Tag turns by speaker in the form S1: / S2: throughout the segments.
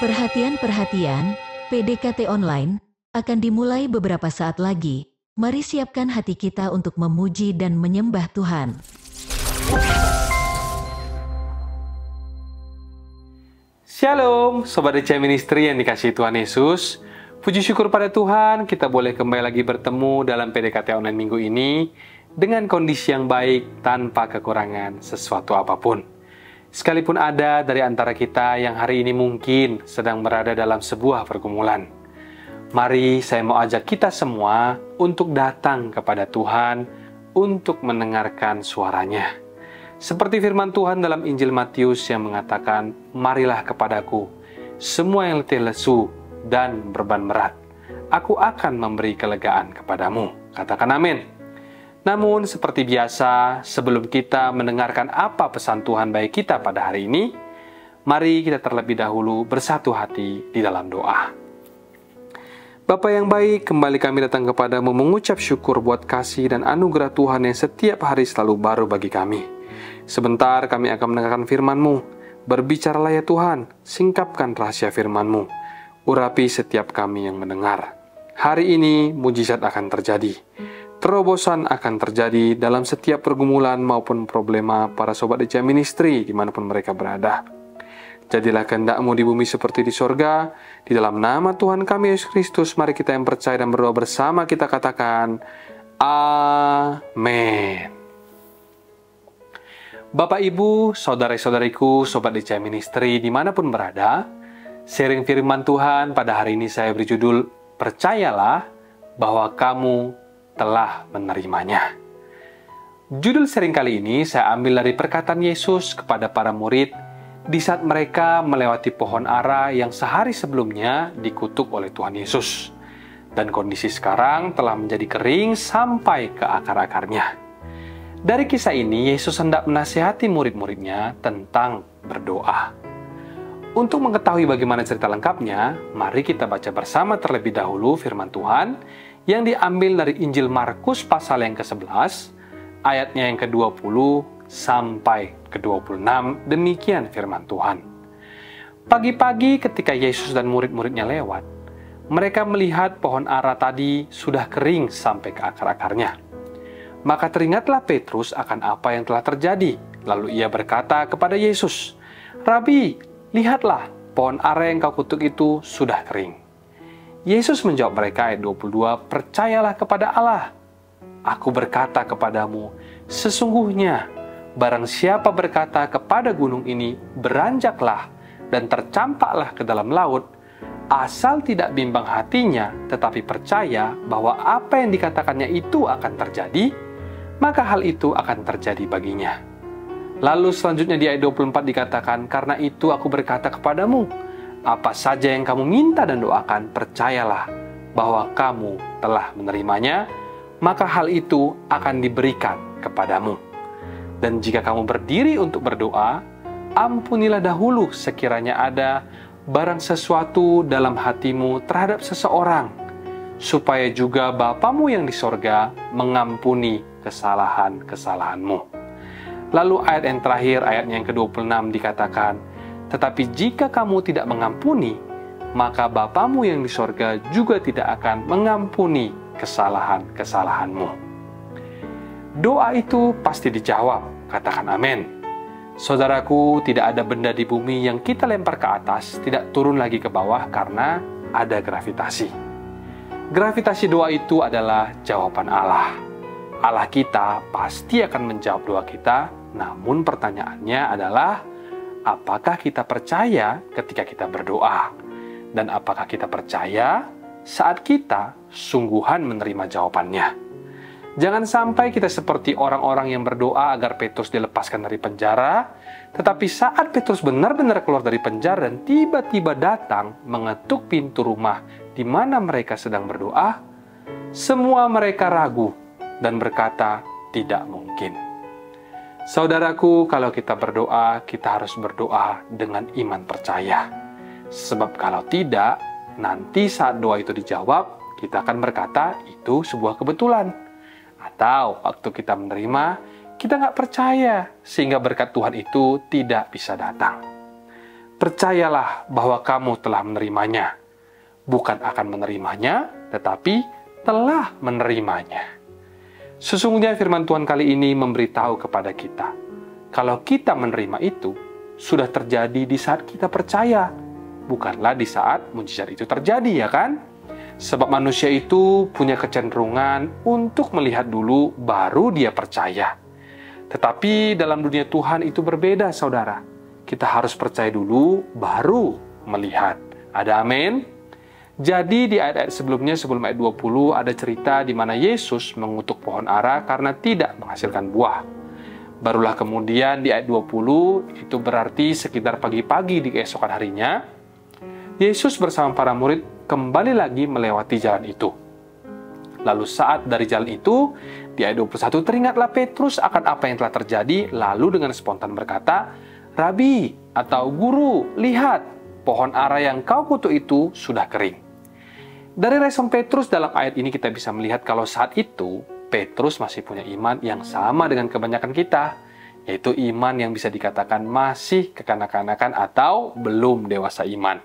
S1: Perhatian, PDKT Online akan dimulai beberapa saat lagi. Mari siapkan hati kita untuk memuji dan menyembah Tuhan.
S2: Shalom, Sobat DC Ministry yang dikasihi Tuhan Yesus. Puji syukur pada Tuhan, kita boleh kembali lagi bertemu dalam PDKT Online minggu ini dengan kondisi yang baik tanpa kekurangan sesuatu apapun. Sekalipun ada dari antara kita yang hari ini mungkin sedang berada dalam sebuah pergumulan, mari saya mau ajak kita semua untuk datang kepada Tuhan untuk mendengarkan suaranya. Seperti firman Tuhan dalam Injil Matius yang mengatakan, "Marilah kepadaku, semua yang letih lesu dan beban berat, aku akan memberi kelegaan kepadamu." Katakan amin. Namun seperti biasa, sebelum kita mendengarkan apa pesan Tuhan bagi kita pada hari ini, mari kita terlebih dahulu bersatu hati di dalam doa. Bapa yang baik, kembali kami datang kepadamu mengucap syukur buat kasih dan anugerah Tuhan yang setiap hari selalu baru bagi kami. Sebentar kami akan mendengarkan firman-Mu. Berbicaralah ya Tuhan, singkapkan rahasia firman-Mu. Urapi setiap kami yang mendengar. Hari ini mujizat akan terjadi. Terobosan akan terjadi dalam setiap pergumulan maupun problema para Sobat DC Ministry dimanapun mereka berada. Jadilah kehendak-Mu di bumi seperti di sorga. Di dalam nama Tuhan kami Yesus Kristus, mari kita yang percaya dan berdoa bersama kita katakan, Amin. Bapak, Ibu, saudara-saudariku, Sobat DC Ministry dimanapun berada, sharing firman Tuhan pada hari ini saya beri judul, Percayalah bahwa kamu telah menerimanya. Judul sharing kali ini saya ambil dari perkataan Yesus kepada para murid di saat mereka melewati pohon ara yang sehari sebelumnya dikutuk oleh Tuhan Yesus. Dan kondisi sekarang telah menjadi kering sampai ke akar-akarnya. Dari kisah ini, Yesus hendak menasihati murid-muridnya tentang berdoa. Untuk mengetahui bagaimana cerita lengkapnya, mari kita baca bersama terlebih dahulu firman Tuhan yang diambil dari Injil Markus pasal yang ke-11, ayatnya yang ke-20 sampai ke-26, demikian firman Tuhan. Pagi-pagi ketika Yesus dan murid-muridnya lewat, mereka melihat pohon ara tadi sudah kering sampai ke akar-akarnya. Maka teringatlah Petrus akan apa yang telah terjadi. Lalu ia berkata kepada Yesus, "Rabi, lihatlah, pohon ara yang kau kutuk itu sudah kering." Yesus menjawab mereka ayat 22, "Percayalah kepada Allah. Aku berkata kepadamu, sesungguhnya barang siapa berkata kepada gunung ini, beranjaklah dan tercampaklah ke dalam laut, asal tidak bimbang hatinya, tetapi percaya bahwa apa yang dikatakannya itu akan terjadi, maka hal itu akan terjadi baginya." Lalu selanjutnya di ayat 24 dikatakan, "Karena itu aku berkata kepadamu, apa saja yang kamu minta dan doakan, percayalah bahwa kamu telah menerimanya, maka hal itu akan diberikan kepadamu. Dan jika kamu berdiri untuk berdoa, ampunilah dahulu sekiranya ada barang sesuatu dalam hatimu terhadap seseorang, supaya juga Bapamu yang di sorga mengampuni kesalahan-kesalahanmu." Lalu ayat yang terakhir, ayatnya yang ke-26 dikatakan, "Tetapi jika kamu tidak mengampuni, maka Bapamu yang di sorga juga tidak akan mengampuni kesalahan-kesalahanmu." Doa itu pasti dijawab, katakan amin. Saudaraku, tidak ada benda di bumi yang kita lempar ke atas, tidak turun lagi ke bawah karena ada gravitasi. Gravitasi doa itu adalah jawaban Allah. Allah kita pasti akan menjawab doa kita, namun pertanyaannya adalah, apakah kita percaya ketika kita berdoa? Dan apakah kita percaya saat kita sungguhan menerima jawabannya? Jangan sampai kita seperti orang-orang yang berdoa agar Petrus dilepaskan dari penjara, tetapi saat Petrus benar-benar keluar dari penjara dan tiba-tiba datang mengetuk pintu rumah di mana mereka sedang berdoa, semua mereka ragu dan berkata, "Tidak mungkin." Saudaraku, kalau kita berdoa, kita harus berdoa dengan iman percaya. Sebab kalau tidak, nanti saat doa itu dijawab, kita akan berkata itu sebuah kebetulan. Atau waktu kita menerima, kita nggak percaya, sehingga berkat Tuhan itu tidak bisa datang. percayalah bahwa kamu telah menerimanya. Bukan akan menerimanya, tetapi telah menerimanya. Sesungguhnya firman Tuhan kali ini memberitahu kepada kita, kalau kita menerima itu, sudah terjadi di saat kita percaya, bukanlah di saat mujizat itu terjadi, ya kan? Sebab manusia itu punya kecenderungan untuk melihat dulu, baru dia percaya. Tetapi dalam dunia Tuhan itu berbeda, saudara. Kita harus percaya dulu, baru melihat. Ada amin? Jadi di ayat-ayat sebelumnya, sebelum ayat 20, ada cerita di mana Yesus mengutuk pohon ara karena tidak menghasilkan buah. Barulah kemudian di ayat 20, itu berarti sekitar pagi-pagi di keesokan harinya, Yesus bersama para murid kembali lagi melewati jalan itu. Lalu saat dari jalan itu, di ayat 21 teringatlah Petrus akan apa yang telah terjadi, lalu dengan spontan berkata, "Rabi," atau "Guru, lihat, pohon ara yang kau kutuk itu sudah kering." Dari respon Petrus dalam ayat ini kita bisa melihat kalau saat itu, Petrus masih punya iman yang sama dengan kebanyakan kita, yaitu iman yang bisa dikatakan masih kekanak-kanakan atau belum dewasa iman.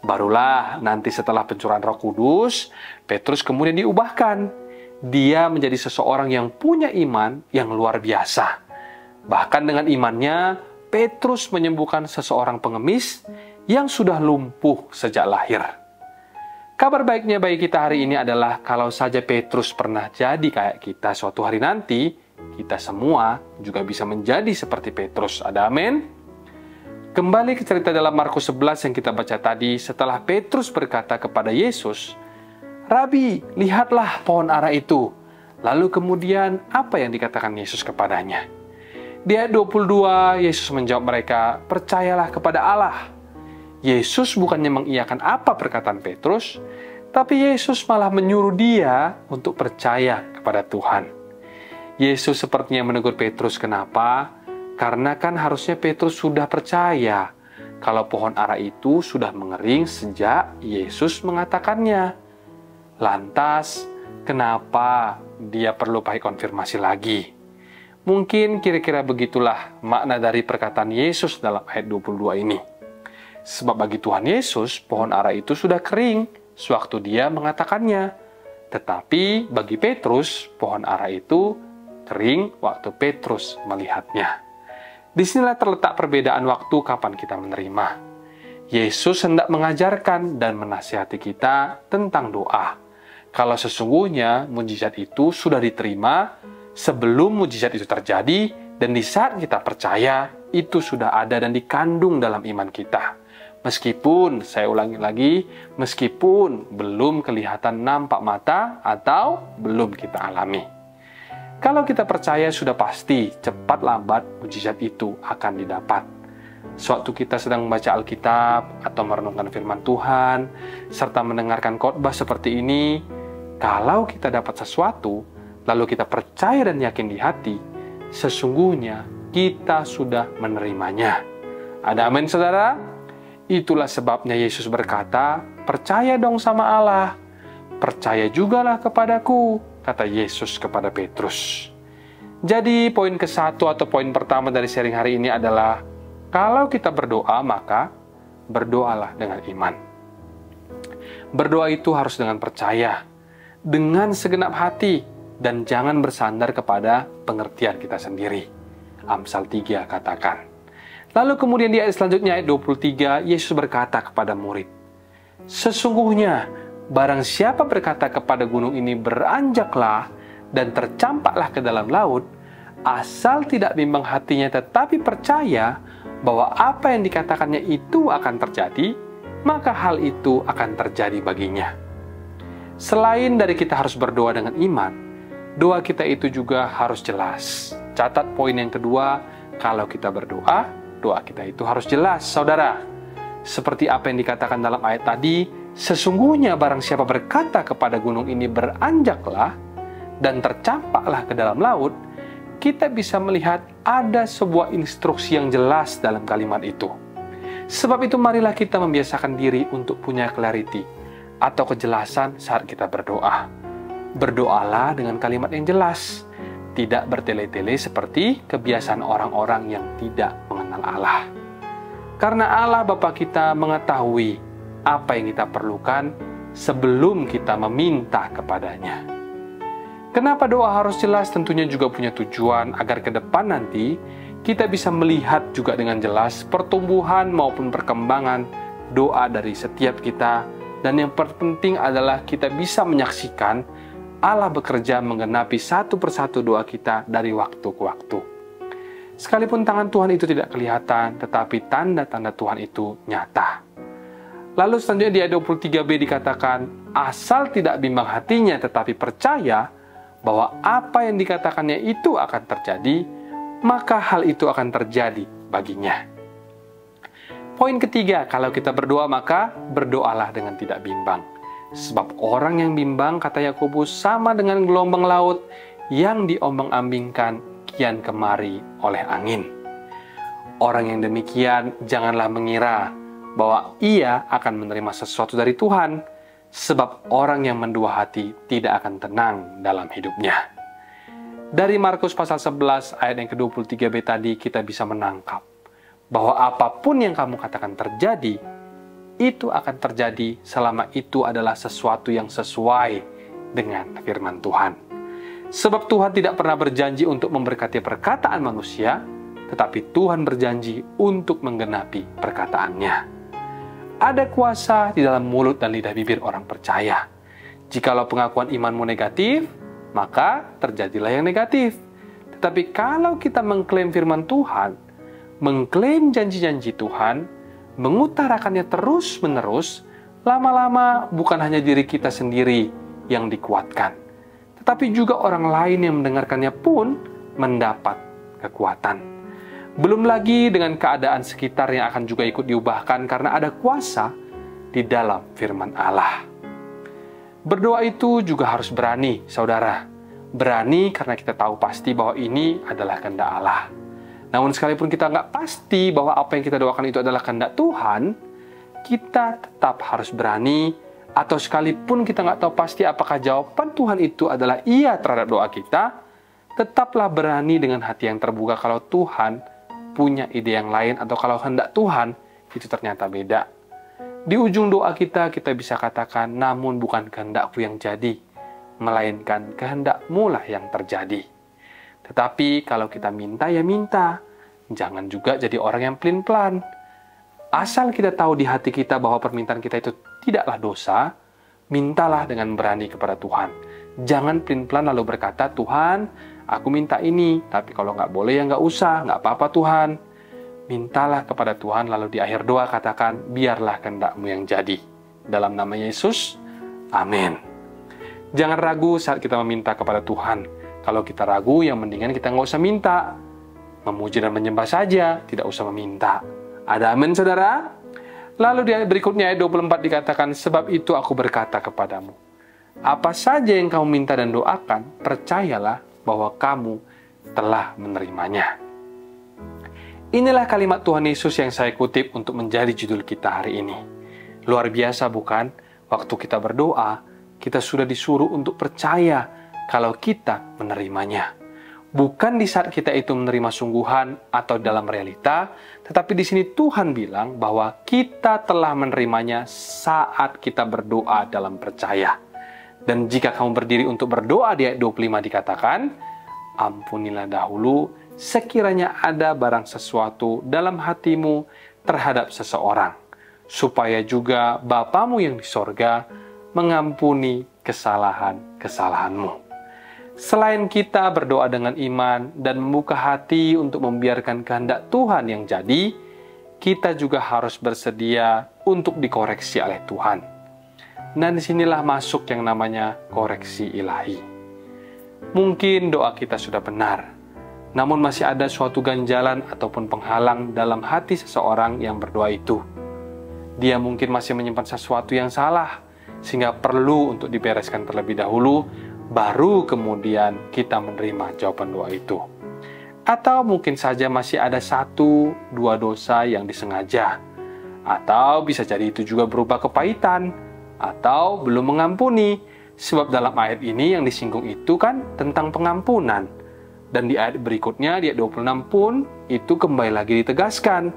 S2: Barulah nanti setelah pencurahan Roh Kudus, Petrus kemudian diubahkan. Dia menjadi seseorang yang punya iman yang luar biasa. Bahkan dengan imannya, Petrus menyembuhkan seseorang pengemis yang sudah lumpuh sejak lahir. Kabar baiknya bagi kita hari ini adalah kalau saja Petrus pernah jadi kayak kita suatu hari nanti, kita semua juga bisa menjadi seperti Petrus. Ada amin? Kembali ke cerita dalam Markus 11 yang kita baca tadi, setelah Petrus berkata kepada Yesus, "Rabi, lihatlah pohon ara itu." Lalu kemudian apa yang dikatakan Yesus kepadanya? Di ayat 22, Yesus menjawab mereka, "Percayalah kepada Allah." Yesus bukannya mengiyakan apa perkataan Petrus, tapi Yesus malah menyuruh dia untuk percaya kepada Tuhan. Yesus sepertinya menegur Petrus, kenapa? Karena kan harusnya Petrus sudah percaya kalau pohon ara itu sudah mengering sejak Yesus mengatakannya. Lantas, kenapa dia perlu pakai konfirmasi lagi? Mungkin kira-kira begitulah makna dari perkataan Yesus dalam ayat 22 ini. Sebab bagi Tuhan Yesus, pohon ara itu sudah kering sewaktu dia mengatakannya. Tetapi bagi Petrus, pohon ara itu kering waktu Petrus melihatnya. Disinilah terletak perbedaan waktu kapan kita menerima. Yesus hendak mengajarkan dan menasihati kita tentang doa. Kalau sesungguhnya mujizat itu sudah diterima sebelum mujizat itu terjadi, dan di saat kita percaya, itu sudah ada dan dikandung dalam iman kita. Meskipun, saya ulangi lagi, meskipun belum kelihatan nampak mata atau belum kita alami. Kalau kita percaya sudah pasti, cepat lambat mujizat itu akan didapat. Sewaktu kita sedang membaca Alkitab atau merenungkan firman Tuhan, serta mendengarkan khotbah seperti ini, kalau kita dapat sesuatu, lalu kita percaya dan yakin di hati, sesungguhnya kita sudah menerimanya. Ada amin, saudara? Itulah sebabnya Yesus berkata, "Percaya dong sama Allah, percaya jugalah kepadaku," kata Yesus kepada Petrus. Jadi poin ke-1 atau poin pertama dari sharing hari ini adalah, kalau kita berdoa, maka berdoalah dengan iman. Berdoa itu harus dengan percaya, dengan segenap hati, dan jangan bersandar kepada pengertian kita sendiri. Amsal 3 katakan. Lalu kemudian di ayat selanjutnya, ayat 23, Yesus berkata kepada murid, "Sesungguhnya, barang siapa berkata kepada gunung ini, beranjaklah dan tercampaklah ke dalam laut, asal tidak bimbang hatinya tetapi percaya bahwa apa yang dikatakannya itu akan terjadi, maka hal itu akan terjadi baginya." Selain dari kita harus berdoa dengan iman, doa kita itu juga harus jelas. Catat poin yang kedua, kalau kita berdoa, doa kita itu harus jelas, saudara. Seperti apa yang dikatakan dalam ayat tadi, sesungguhnya barang siapa berkata kepada gunung ini, beranjaklah dan tercampaklah ke dalam laut, kita bisa melihat ada sebuah instruksi yang jelas dalam kalimat itu. Sebab itu marilah kita membiasakan diri untuk punya clarity atau kejelasan saat kita berdoa. Berdoalah dengan kalimat yang jelas, tidak bertele-tele seperti kebiasaan orang-orang yang tidak mengenal Allah. Karena Allah Bapa kita mengetahui apa yang kita perlukan sebelum kita meminta kepadanya. Kenapa doa harus jelas? Tentunya juga punya tujuan agar ke depan nanti kita bisa melihat juga dengan jelas pertumbuhan maupun perkembangan doa dari setiap kita. Dan yang terpenting adalah kita bisa menyaksikan Allah bekerja menggenapi satu persatu doa kita dari waktu ke waktu. Sekalipun tangan Tuhan itu tidak kelihatan, tetapi tanda-tanda Tuhan itu nyata. Lalu selanjutnya di ayat 23b dikatakan, asal tidak bimbang hatinya tetapi percaya bahwa apa yang dikatakannya itu akan terjadi, maka hal itu akan terjadi baginya. Poin ketiga, kalau kita berdoa maka berdoalah dengan tidak bimbang. Sebab orang yang bimbang, kata Yakobus, sama dengan gelombang laut yang diombang-ambingkan kian kemari oleh angin. Orang yang demikian janganlah mengira bahwa ia akan menerima sesuatu dari Tuhan, sebab orang yang mendua hati tidak akan tenang dalam hidupnya. Dari Markus pasal 11 ayat yang ke-23b tadi kita bisa menangkap bahwa apapun yang kamu katakan terjadi, itu akan terjadi selama itu adalah sesuatu yang sesuai dengan firman Tuhan. Sebab Tuhan tidak pernah berjanji untuk memberkati perkataan manusia, tetapi Tuhan berjanji untuk menggenapi perkataannya. Ada kuasa di dalam mulut dan lidah bibir orang percaya. Jikalau pengakuan imanmu negatif, maka terjadilah yang negatif. Tetapi kalau kita mengklaim firman Tuhan, mengklaim janji-janji Tuhan, mengutarakannya terus-menerus, lama-lama bukan hanya diri kita sendiri yang dikuatkan, tetapi juga orang lain yang mendengarkannya pun mendapat kekuatan. Belum lagi dengan keadaan sekitar yang akan juga ikut diubahkan karena ada kuasa di dalam firman Allah. Berdoa itu juga harus berani, saudara. Berani karena kita tahu pasti bahwa ini adalah kehendak Allah. Namun sekalipun kita nggak pasti bahwa apa yang kita doakan itu adalah kehendak Tuhan, kita tetap harus berani. Atau sekalipun kita nggak tahu pasti apakah jawaban Tuhan itu adalah iya terhadap doa kita, tetaplah berani dengan hati yang terbuka kalau Tuhan punya ide yang lain atau kalau kehendak Tuhan itu ternyata beda. Di ujung doa kita bisa katakan, namun bukan kehendakku yang jadi, melainkan kehendak-Mu lah yang terjadi. Tetapi kalau kita minta ya minta, jangan juga jadi orang yang pelin-pelan. Asal kita tahu di hati kita bahwa permintaan kita itu tidaklah dosa, mintalah dengan berani kepada Tuhan. Jangan pelin-pelan lalu berkata, Tuhan, aku minta ini, tapi kalau nggak boleh ya nggak usah, nggak apa-apa Tuhan. Mintalah kepada Tuhan, lalu di akhir doa katakan, biarlah kehendak-Mu yang jadi. Dalam nama Yesus, amin. Jangan ragu saat kita meminta kepada Tuhan. Kalau kita ragu, yang mendingan kita nggak usah minta. Memuji dan menyembah saja, tidak usah meminta. Ada amin, saudara? Lalu di ayat berikutnya, ayat 24 dikatakan, sebab itu aku berkata kepadamu, apa saja yang kamu minta dan doakan, percayalah bahwa kamu telah menerimanya. Inilah kalimat Tuhan Yesus yang saya kutip untuk menjadi judul kita hari ini. Luar biasa bukan? Waktu kita berdoa, kita sudah disuruh untuk percaya kalau kita menerimanya. Bukan di saat kita itu menerima sungguhan atau dalam realita, tetapi di sini Tuhan bilang bahwa kita telah menerimanya saat kita berdoa dalam percaya. Dan jika kamu berdiri untuk berdoa di ayat 25 dikatakan, ampunilah dahulu sekiranya ada barang sesuatu dalam hatimu terhadap seseorang, supaya juga Bapamu yang di sorga mengampuni kesalahan-kesalahanmu. Selain kita berdoa dengan iman dan membuka hati untuk membiarkan kehendak Tuhan yang jadi, kita juga harus bersedia untuk dikoreksi oleh Tuhan. Dan disinilah masuk yang namanya koreksi ilahi. Mungkin doa kita sudah benar, namun masih ada suatu ganjalan ataupun penghalang dalam hati seseorang yang berdoa itu. Dia mungkin masih menyimpan sesuatu yang salah, sehingga perlu untuk dibereskan terlebih dahulu, baru kemudian kita menerima jawaban doa itu. Atau mungkin saja masih ada 1-2 dosa yang disengaja. Atau bisa jadi itu juga berupa kepahitan, atau belum mengampuni. Sebab dalam ayat ini yang disinggung itu kan tentang pengampunan. Dan di ayat berikutnya, di ayat 26 pun, itu kembali lagi ditegaskan.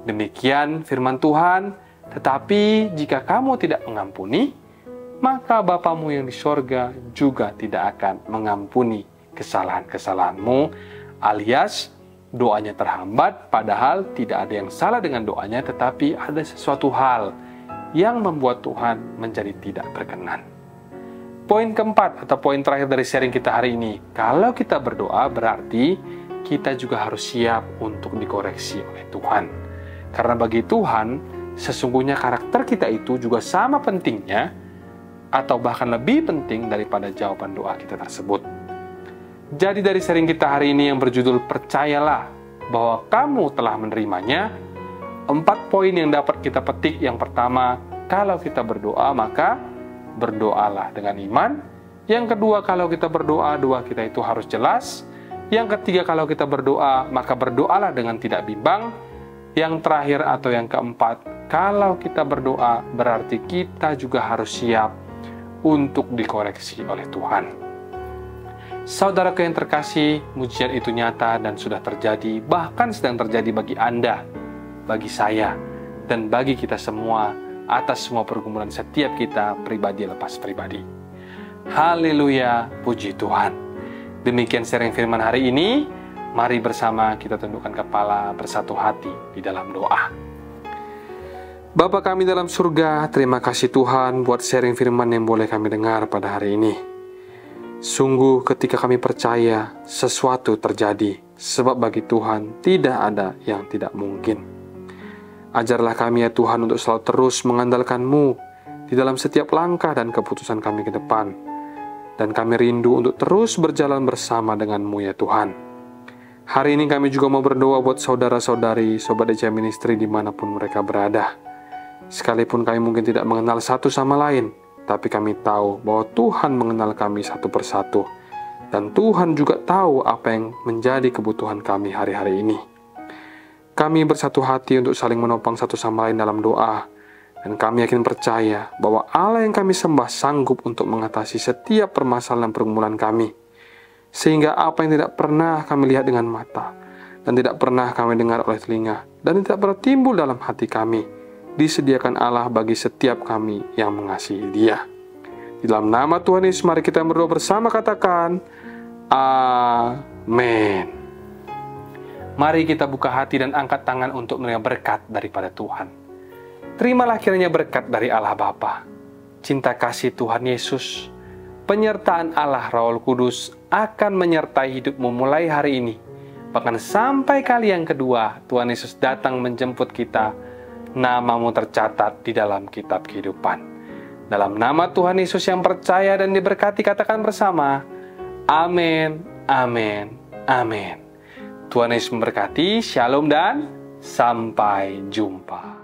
S2: Demikian firman Tuhan, tetapi jika kamu tidak mengampuni, maka Bapamu yang di sorga juga tidak akan mengampuni kesalahan-kesalahanmu, alias doanya terhambat, padahal tidak ada yang salah dengan doanya, tetapi ada sesuatu hal yang membuat Tuhan menjadi tidak berkenan. Poin keempat atau poin terakhir dari sharing kita hari ini, kalau kita berdoa berarti kita juga harus siap untuk dikoreksi oleh Tuhan. Karena bagi Tuhan, sesungguhnya karakter kita itu juga sama pentingnya atau bahkan lebih penting daripada jawaban doa kita tersebut. Jadi dari sharing kita hari ini yang berjudul Percayalah bahwa kamu telah menerimanya, 4 poin yang dapat kita petik. Yang pertama, kalau kita berdoa maka berdoalah dengan iman. Yang kedua, kalau kita berdoa, doa kita itu harus jelas. Yang ketiga, kalau kita berdoa, maka berdoalah dengan tidak bimbang. Yang terakhir atau yang keempat, kalau kita berdoa, berarti kita juga harus siap untuk dikoreksi oleh Tuhan. Saudaraku yang terkasih, mujizat itu nyata dan sudah terjadi, bahkan sedang terjadi bagi Anda, bagi saya, dan bagi kita semua, atas semua pergumulan setiap kita pribadi lepas pribadi. Haleluya, puji Tuhan. Demikian sharing firman hari ini. Mari bersama kita tundukkan kepala bersatu hati di dalam doa. Bapa kami dalam surga, terima kasih Tuhan buat sharing firman yang boleh kami dengar pada hari ini. Sungguh ketika kami percaya sesuatu terjadi, sebab bagi Tuhan tidak ada yang tidak mungkin. Ajarlah kami ya Tuhan untuk selalu terus mengandalkan-Mu di dalam setiap langkah dan keputusan kami ke depan. Dan kami rindu untuk terus berjalan bersama dengan-Mu ya Tuhan. Hari ini kami juga mau berdoa buat saudara-saudari, Sobat DCM Ministry dimanapun mereka berada. Sekalipun kami mungkin tidak mengenal satu sama lain, tapi kami tahu bahwa Tuhan mengenal kami satu persatu. Dan Tuhan juga tahu apa yang menjadi kebutuhan kami hari-hari ini. Kami bersatu hati untuk saling menopang satu sama lain dalam doa. Dan kami yakin percaya bahwa Allah yang kami sembah sanggup untuk mengatasi setiap permasalahan pergumulan kami. Sehingga apa yang tidak pernah kami lihat dengan mata, dan tidak pernah kami dengar oleh telinga, dan tidak pernah timbul dalam hati kami, disediakan Allah bagi setiap kami yang mengasihi Dia. Di dalam nama Tuhan Yesus, mari kita berdoa bersama, katakan, Amin. Mari kita buka hati dan angkat tangan untuk menerima berkat daripada Tuhan. Terimalah kiranya berkat dari Allah Bapa, cinta kasih Tuhan Yesus, penyertaan Allah Roh Kudus akan menyertai hidupmu mulai hari ini. Bahkan sampai kali yang kedua Tuhan Yesus datang menjemput kita, namamu tercatat di dalam kitab kehidupan. Dalam nama Tuhan Yesus yang percaya dan diberkati, katakan bersama, Amin, Amin, Amin. Tuhan Yesus memberkati, Shalom dan sampai jumpa.